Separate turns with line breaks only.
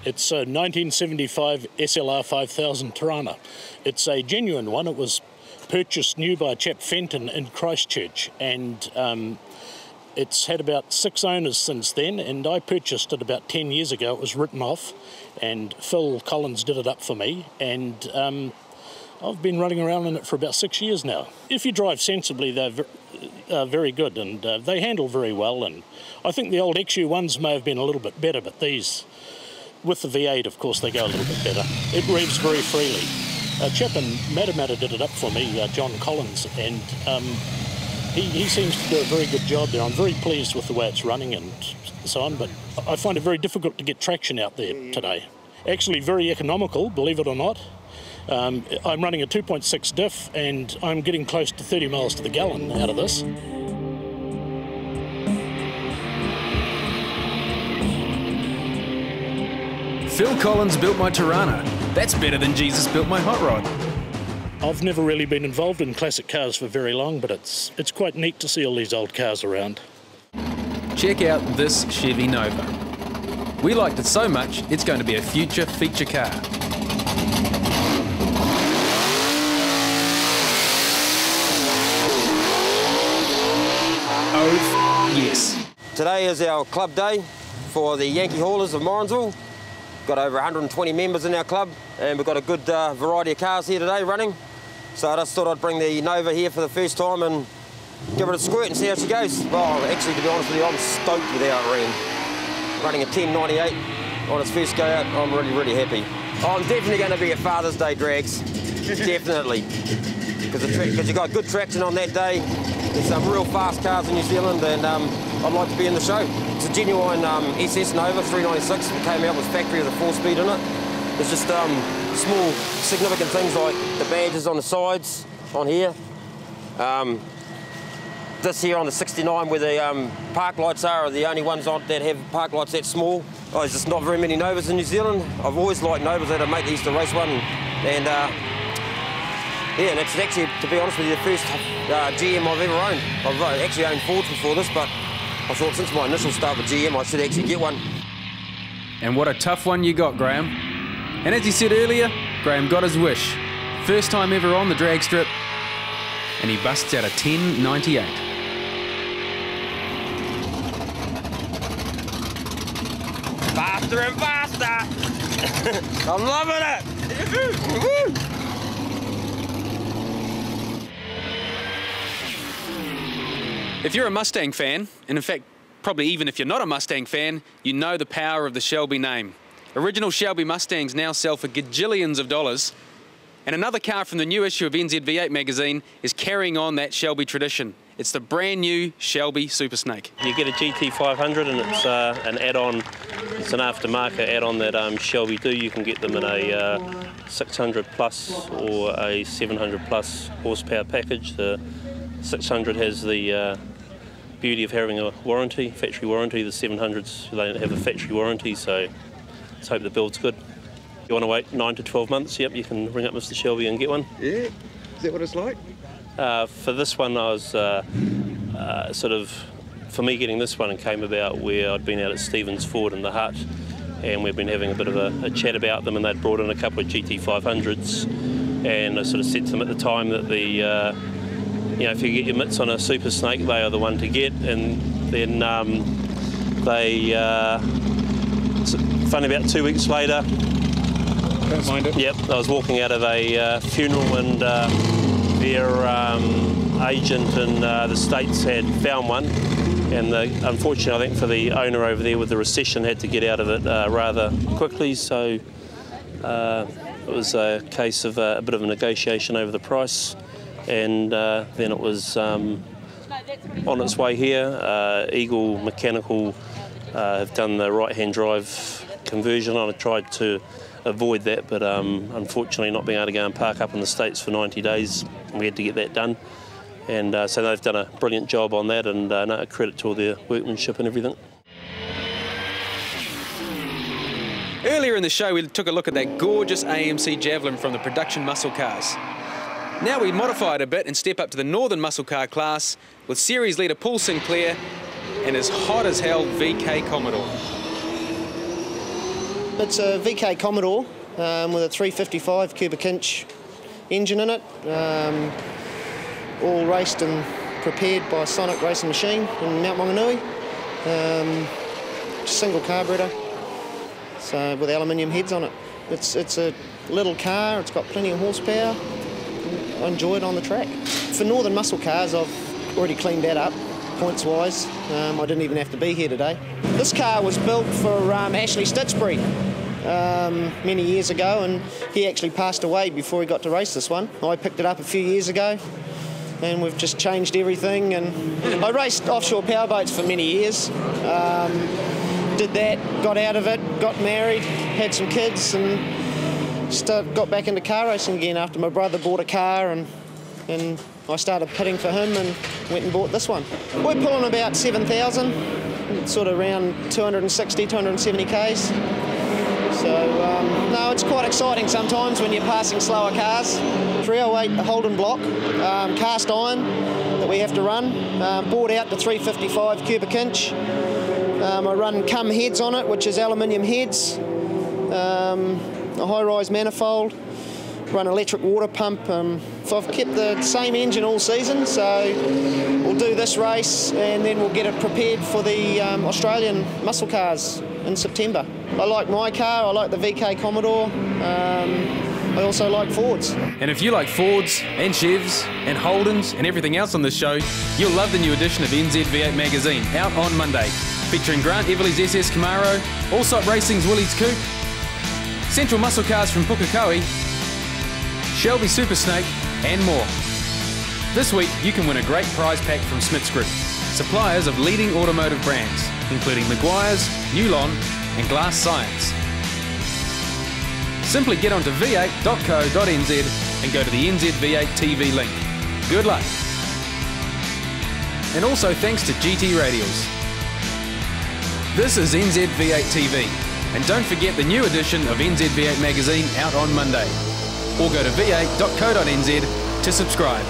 It's a 1975 SLR5000 Torana. It's a genuine one. It was purchased new by a chap Fenton in Christchurch, and it's had about 6 owners since then, and I purchased it about 10 years ago. It was written off, and Phil Collins did it up for me, and I've been running around in it for about 6 years now. If you drive sensibly, they're very good, and they handle very well, and I think the old XU ones may have been a little bit better, but these, with the V8, of course, they go a little bit better. It revs very freely. A chap in Matamata did it up for me, John Collins, and he seems to do a very good job there. I'm very pleased with the way it's running and so on, but I find it very difficult to get traction out there today. Actually very economical, believe it or not. I'm running a 2.6 diff, and I'm getting close to 30 miles to the gallon out of this.
Phil Collins built my Torana. That's better than Jesus built my hot rod.
I've never really been involved in classic cars for very long, but it's quite neat to see all these old cars around.
Check out this Chevy Nova. We liked it so much, it's going to be a future feature car. Oh, yes.
Today is our club day for the Yankee Haulers of Morrinsville. Got over 120 members in our club, and we've got a good variety of cars here today running. So I just thought I'd bring the Nova here for the first time and give it a squirt and see how she goes. Well, actually, to be honest with you, I'm stoked with how it ran. Running a 1098 on its first go out, I'm really, really happy. I'm definitely going to be at Father's Day drags, definitely. Because you got good traction on that day. There's some real fast cars in New Zealand, and I'd like to be in the show. It's a genuine SS Nova 396. It came out with factory with a 4-speed in it. There's just small, significant things like the badges on the sides, on here. This here on the 69, where the park lights are the only ones that have park lights that small. Oh, there's just not very many Novas in New Zealand. I've always liked Novas. I had a mate that used to race one, and yeah, and it's actually, to be honest with you, the first GM I've ever owned. I've actually owned Fords before this, but I thought since my initial start with GM, I should actually get one.
And what a tough one you got, Graham. And as he said earlier, Graham got his wish. First time ever on the drag strip, and he busts out a 1098.
Faster and faster! I'm loving it!
If you're a Mustang fan, and in fact, probably even if you're not a Mustang fan, you know the power of the Shelby name. Original Shelby Mustangs now sell for gajillions of dollars, and another car from the new issue of NZV8 Magazine is carrying on that Shelby tradition. It's the brand new Shelby Super Snake.
You get a GT500, and it's an add-on, it's an aftermarket add-on that Shelby do. You can get them in a 600 plus or a 700 plus horsepower package. The 600 has the beauty of having a warranty, factory warranty. The 700s, they don't have a factory warranty, so let's hope the build's good. You want to wait 9 to 12 months, yep, you can ring up Mr. Shelby and get one.
Yeah, is that what it's like?
For this one, I was for me getting this one, it came about where I'd been out at Stevens Ford in the Hut, and we've been having a bit of a chat about them, and they'd brought in a couple of GT500s, and I sort of said to them at the time that the you know, if you get your mitts on a Super Snake, they are the one to get. And then funny, about 2 weeks later,
Don't mind it.
Yep, I was walking out of a funeral, and their agent in the States had found one, and unfortunately, I think for the owner over there with the recession, had to get out of it rather quickly, so it was a case of a bit of a negotiation over the price. And then it was on its way here. Eagle Mechanical have done the right-hand drive conversion on. I tried to avoid that, but unfortunately not being able to go and park up in the States for 90 days, we had to get that done. And so they've done a brilliant job on that, and no, credit to all their workmanship and everything.
Earlier in the show, we took a look at that gorgeous AMC Javelin from the production muscle cars. Now we modify it a bit and step up to the Northern muscle car class with series leader Paul Sinclair and his hot as hell VK Commodore.
It's a VK Commodore with a 355 cubic inch engine in it, all raced and prepared by Sonic Racing Machine in Mount Maunganui. Single carburetor, so with aluminium heads on it. It's a little car, it's got plenty of horsepower. I enjoy it on the track. For Northern Muscle cars, I've already cleaned that up, points-wise. I didn't even have to be here today. This car was built for Ashley Stitchbury many years ago, and he actually passed away before he got to race this one. I picked it up a few years ago, and we've just changed everything. And I raced offshore powerboats for many years. Did that, got out of it, got married, had some kids, and got back into car racing again after my brother bought a car, and I started pitting for him and went and bought this one. We're pulling about 7,000, sort of around 260, 270 Ks. So, no, it's quite exciting sometimes when you're passing slower cars. 308 Holden block, cast iron that we have to run, bored out to 355 cubic inch. I run cum heads on it, which is aluminium heads, a high-rise manifold, run electric water pump. So I've kept the same engine all season, so we'll do this race and then we'll get it prepared for the Australian muscle cars in September. I like my car, I like the VK Commodore, I also like Fords.
And if you like Fords and Chevs and Holdens and everything else on this show, you'll love the new edition of NZV8 Magazine, out on Monday, featuring Grant Eveleighs SS Camaro, Allsop Racing's Willys Coupe, Central Muscle Cars from Pukekohe, Shelby Super Snake, and more. This week, you can win a great prize pack from Smiths Group, suppliers of leading automotive brands, including Maguire's, Newlon, and Glass Science. Simply get onto v8.co.nz and go to the NZV8TV link. Good luck. And also thanks to GT Radials. This is NZV8TV, and don't forget the new edition of NZV8 Magazine out on Monday. Or go to v8.co.nz to subscribe.